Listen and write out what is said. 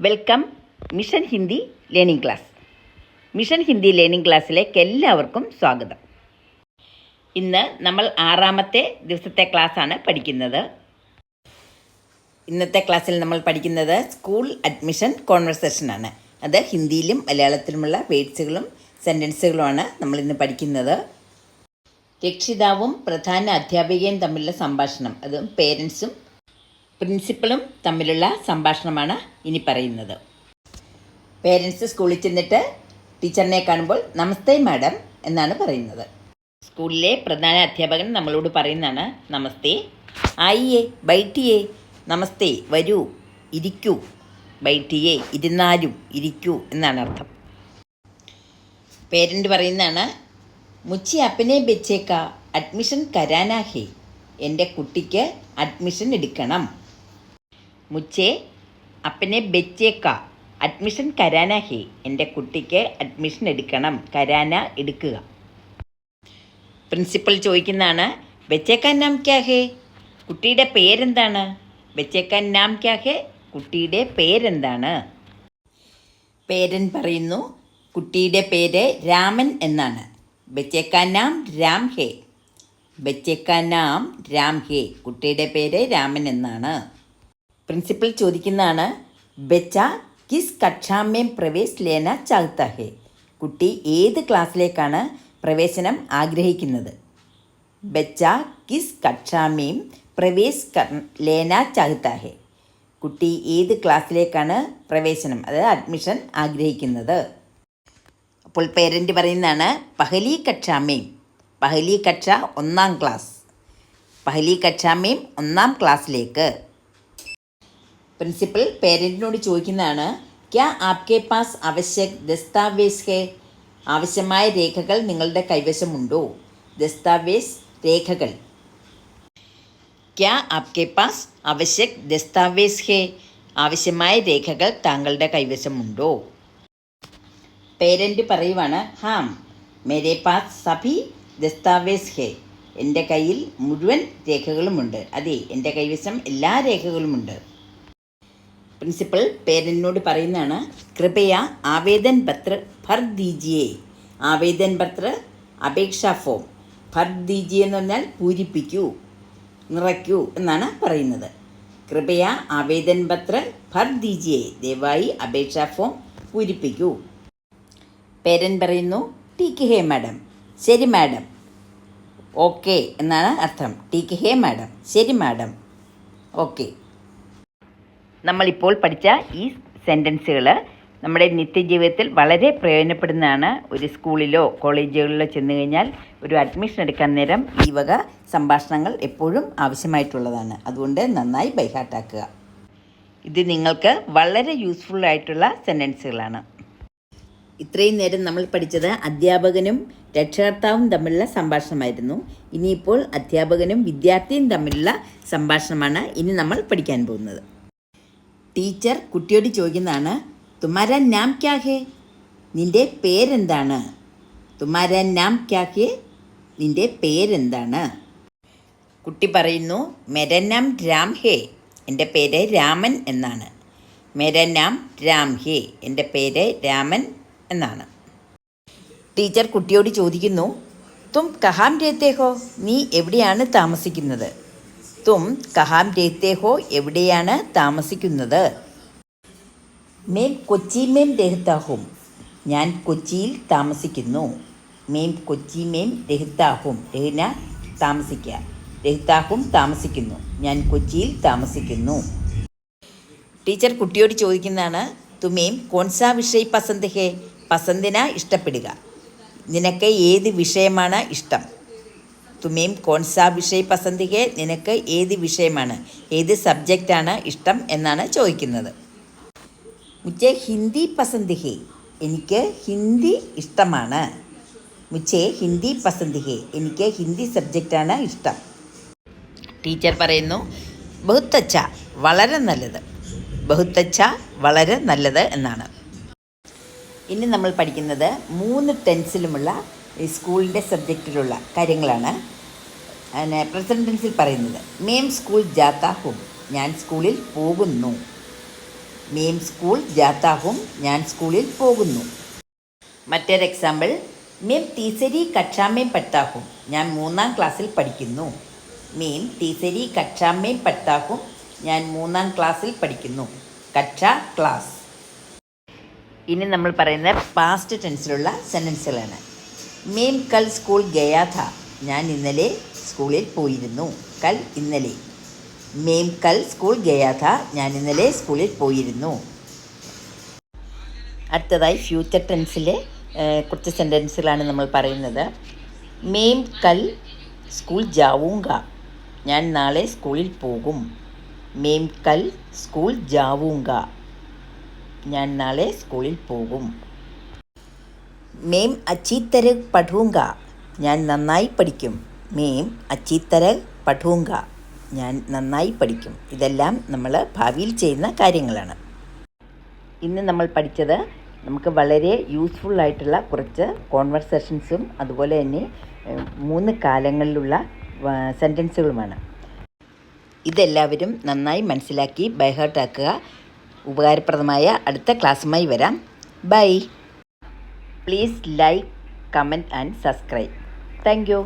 Welcome mission Hindi learning class. Mission Hindi learning ക്ലാസ്സിലേക്ക് എല്ലാവർക്കും സ്വാഗതം. ഇന്ന് നമ്മൾ 6ാമത്തെ ദിവസത്തെ ക്ലാസ്സാണ് പഠിക്കുന്നത്. ഇന്നത്തെ ക്ലാസ്സിൽ നമ്മൾ പഠിക്കുന്നത് സ്കൂൾ അഡ്മിഷൻ കോൺവെർസേഷനാണ്. അത് ഹിന്ദിയിലും മലയാളത്തിലുമുള്ള വേഡ്സുകളും സെൻറ്റൻസുകളുമാണ് നമ്മളിന്ന് പഠിക്കുന്നത്. രക്ഷിതാവും പ്രധാന അധ്യാപികയും തമ്മിലുള്ള സംഭാഷണം, അതും പേരൻസും പ്രിൻസിപ്പളും തമ്മിലുള്ള സംഭാഷണമാണ് ഇനി പറയുന്നത്. പേരൻസ് സ്കൂളിൽ ചെന്നിട്ട് ടീച്ചറിനെ കാണുമ്പോൾ നമസ്തേ മാഡം എന്നാണ് പറയുന്നത്. സ്കൂളിലെ പ്രധാന അധ്യാപകൻ നമ്മളോട് പറയുന്നതാണ് നമസ്തേ. ആയിയേ, ബൈറ്റിയേ, നമസ്തേ, വരൂ, ഇരിക്കൂ. ബൈറ്റിയേ, ഇരുന്നാലും, ഇരിക്കൂ എന്നാണ് അർത്ഥം. പേരൻ്റ് പറയുന്നതാണ് മുച്ചി അപ്പനെ ബെച്ചേക്ക അഡ്മിഷൻ കരാനാ ഹേ. എൻ്റെ കുട്ടിക്ക് അഡ്മിഷൻ എടുക്കണം. മുച്ചേ അപ്പനെ ബെച്ചേക്ക അഡ്മിഷൻ കരാന ഹേ. എൻ്റെ കുട്ടിക്ക് അഡ്മിഷൻ എടുക്കണം. കരാന, എടുക്കുക. പ്രിൻസിപ്പൽ ചോദിക്കുന്നതാണ് ബെച്ചേക്കാൻ നാം ക്യാ ഹേ. കുട്ടിയുടെ പേരെന്താണ്? ബെച്ചേക്കാൻ നാം ക്യാ ഹേ. കുട്ടിയുടെ പേരെന്താണ്? പേരൻ പറയുന്നു കുട്ടിയുടെ പേര് രാമൻ എന്നാണ്. ബെച്ചേക്കാൻ നാം രാം ഹേ. ബെച്ചേക്കാൻ നാം രാം ഹേ. കുട്ടിയുടെ പേര് രാമൻ എന്നാണ്. പ്രിൻസിപ്പൽ ചോദിക്കുന്നതാണ് ബെച്ച കിസ് കക്ഷാമേം പ്രവേശ് ലേന ചാഹ്താ ഹേ. കുട്ടി ഏത് ക്ലാസ്സിലേക്കാണ് പ്രവേശനം ആഗ്രഹിക്കുന്നത്? ബെച്ച കിസ് കക്ഷാമേം പ്രവേശ് ലേന ചാഹ്താ ഹേ. കുട്ടി ഏത് ക്ലാസ്സിലേക്കാണ് പ്രവേശനം, അതായത് അഡ്മിഷൻ ആഗ്രഹിക്കുന്നത്? അപ്പോൾ പേരൻ്റ് പറയുന്നതാണ് പഹലി കക്ഷാമേം. പഹലി കക്ഷ 1ാം ക്ലാസ്. പഹലി കക്ഷാമേം 1ാം ക്ലാസ്സിലേക്ക്. പ്രിൻസിപ്പൽ പേരൻറ്റിനോട് ചോദിക്കുന്നതാണ് ക്യാ ആപ്കെ പാസ് ആവശ്യക് ദസ്താവേസ് ഹേ. ആവശ്യമായ രേഖകൾ നിങ്ങളുടെ കൈവശമുണ്ടോ? ദസ്താവേസ്, രേഖകൾ. ക്യാ ആപ്കെ പാസ് ആവശ്യക് ദസ്താവേസ് ഹേ. ആവശ്യമായ രേഖകൾ താങ്കളുടെ കൈവശമുണ്ടോ? പേരൻ്റ് പറയുവാണ് ഹാം മേരെ പാസ് സഭി ദസ്താവേസ് ഹേ. എൻ്റെ കയ്യിൽ മുഴുവൻ രേഖകളുമുണ്ട്. അതെ, എൻ്റെ കൈവശം എല്ലാ രേഖകളുമുണ്ട്. പ്രിൻസിപ്പൽ പേരൻറ്റിനോട് പറയുന്നതാണ് കൃപയ ആവേദൻ പത്ര ഭർ ദീജിയേ. ആവേദൻ പത്ര, അപേക്ഷാ ഫോം. ഭർ ദീജിയേ എന്ന് പറഞ്ഞാൽ പൂരിപ്പിക്കൂ, നിറയ്ക്കൂ എന്നാണ് പറയുന്നത്. കൃപയ ആവേദൻ പത്ര ഭർ ദീജിയേ. ദയവായി അപേക്ഷാ ഫോം പൂരിപ്പിക്കൂ. പേരൻ പറയുന്നു ടീക്ക് ഹേ മാഡം. ശരി മാഡം. ഓക്കെ എന്നാണ് അർത്ഥം. ടീക്ക് ഹേ മാഡം. ശരി മാഡം. ഓക്കെ. നമ്മളിപ്പോൾ പഠിച്ച ഈ സെൻറ്റൻസുകൾ നമ്മുടെ നിത്യജീവിതത്തിൽ വളരെ പ്രയോജനപ്പെടുന്നതാണ്. ഒരു സ്കൂളിലോ കോളേജുകളിലോ ചെന്ന് കഴിഞ്ഞാൽ ഒരു അഡ്മിഷൻ എടുക്കാൻ നേരം ഈ വക സംഭാഷണങ്ങൾ എപ്പോഴും ആവശ്യമായിട്ടുള്ളതാണ്. അതുകൊണ്ട് നന്നായി ബൈഹാർട്ടാക്കുക. ഇത് നിങ്ങൾക്ക് വളരെ യൂസ്ഫുള്ളായിട്ടുള്ള സെൻറ്റൻസുകളാണ്. ഇത്രയും നേരം നമ്മൾ പഠിച്ചത് അധ്യാപകനും രക്ഷകർത്താവും തമ്മിലുള്ള സംഭാഷണമായിരുന്നു. ഇനിയിപ്പോൾ അധ്യാപകനും വിദ്യാർത്ഥിയും തമ്മിലുള്ള സംഭാഷണമാണ് ഇനി നമ്മൾ പഠിക്കാൻ പോകുന്നത്. ടീച്ചർ കുട്ടിയോട് ചോദിക്കുന്നതാണ് തുമാര നാം ക്യാ ഹേ. നിൻ്റെ പേരെന്താണ്? തുമാര നാം ക്യാ ഹേ. നിൻ്റെ പേരെന്താണ്? കുട്ടി പറയുന്നു മേര നാം രാം ഹേ. എൻ്റെ പേര് രാമൻ എന്നാണ്. മേര നാം രാം ഹേ. എൻ്റെ പേര് രാമൻ എന്നാണ്. ടീച്ചർ കുട്ടിയോട് ചോദിക്കുന്നു തും കഹാം രഹത്തെ ഹോ. നീ എവിടെയാണ് താമസിക്കുന്നത്? തും കഹാം രഹത്തെ ഹോ. എവിടെയാണ് താമസിക്കുന്നത്? മേം കൊച്ചി മേം രഹത്താ ഹും. ഞാൻ കൊച്ചിയിൽ താമസിക്കുന്നു. മേം കൊച്ചി മേം രഹത്താ ഹും. രഹന, താമസിക്കുക. രഹത്താ ഹും, താമസിക്കുന്നു. ഞാൻ കൊച്ചിയിൽ താമസിക്കുന്നു. ടീച്ചർ കുട്ടിയോട് ചോദിക്കുന്നതാണ് തുമേം കോൺസാ വിഷയ് പസന്ത് ഹേ. പസന്തിന, ഇഷ്ടപ്പെടുക. നിനക്ക് ഏത് വിഷയമാണ് ഇഷ്ടം? തുമേം കോൺസാ വിഷയ് പസന്ത് ഹേ. നിനക്ക് ഏത് വിഷയമാണ്, ഏത് സബ്ജക്റ്റാണ് ഇഷ്ടം എന്നാണ് ചോദിക്കുന്നത്. മുച്ചേ ഹിന്ദി പസന്ത് ഹേ. എനിക്ക് ഹിന്ദി ഇഷ്ടമാണ്. മുച്ചേ ഹിന്ദി പസന്ത് ഹേ. എനിക്ക് ഹിന്ദി സബ്ജക്റ്റാണ് ഇഷ്ടം. ടീച്ചർ പറയുന്നു ബഹുത് അച്ഛ, വളരെ നല്ലത്. ബഹുത് അച്ഛ, വളരെ നല്ലത് എന്നാണ്. ഇനി നമ്മൾ പഠിക്കുന്നത് 3 ടെൻസിലുമുള്ള സ്കൂളിൻ്റെ സബ്ജക്റ്റിലുള്ള കാര്യങ്ങളാണ്. പ്രസൻറ്റ് ടെൻസിൽ പറയുന്നത് മേം സ്കൂൾ ജാത്താ ഹും. ഞാൻ സ്കൂളിൽ പോകുന്നു. മേം സ്കൂൾ ജാത്താ ഹും, ഞാൻ സ്കൂളിൽ പോകുന്നു. മറ്റൊരു എക്സാമ്പിൾ, മേം തീസരി കക്ഷാമേം പഠത്താ ഹും, ഞാൻ 3-ാം ക്ലാസ്സിൽ പഠിക്കുന്നു. മേം തീസരി കക്ഷാമേം പഠത്താ ഹും, ഞാൻ 3-ാം ക്ലാസ്സിൽ പഠിക്കുന്നു. കക്ഷ, ക്ലാസ്. ഇനി നമ്മൾ പറയുന്ന പാസ്റ്റ് ടെൻസിലുള്ള സെൻറ്റൻസുകളാണ്. മേം കൽ സ്കൂൾ ഗയാ ഥാ, ഞാൻ ഇന്നലെ സ്കൂളിൽ പോയിരുന്നു. കൽ, ഇന്നലെ. മേം കൽ സ്കൂൾ ഗയാ ഥാ, ഞാൻ ഇന്നലെ സ്കൂളിൽ പോയിരുന്നു. അടുത്തതായി ഫ്യൂച്ചർ ടെൻസിലെ കുറച്ച് സെൻറ്റൻസുകളാണ് നമ്മൾ പറയുന്നത്. മേം കൽ സ്കൂൾ ജാവൂങ്ക, ഞാൻ നാളെ സ്കൂളിൽ പോകും. മേം കൽ സ്കൂൾ ജാവൂങ്ക, ഞാൻ നാളെ സ്കൂളിൽ പോകും. മേം അച്ചി തരഹ് പഠൂങ്ക, ഞാൻ നന്നായി പഠിക്കും. മേം അച്ചി തരഹ് പഠൂങ്ക, ഞാൻ നന്നായി പഠിക്കും. ഇതെല്ലാം നമ്മൾ ഭാവിയിൽ ചെയ്യുന്ന കാര്യങ്ങളാണ്. ഇന്ന് നമ്മൾ പഠിച്ചത് നമുക്ക് വളരെ യൂസ്ഫുൾ ആയിട്ടുള്ള കുറച്ച് കോൺവെർസേഷൻസും അതുപോലെ തന്നെ 3 കാലങ്ങളിലുള്ള സെൻറ്റൻസുകളുമാണ്. ഇതെല്ലാവരും നന്നായി മനസ്സിലാക്കി ബൈ ഹാർട്ട് ആക്കുക. ഉപകാരപ്രദമായ അടുത്ത ക്ലാസ്സുമായി വരാം. Bye. Please like, comment and subscribe. Thank U.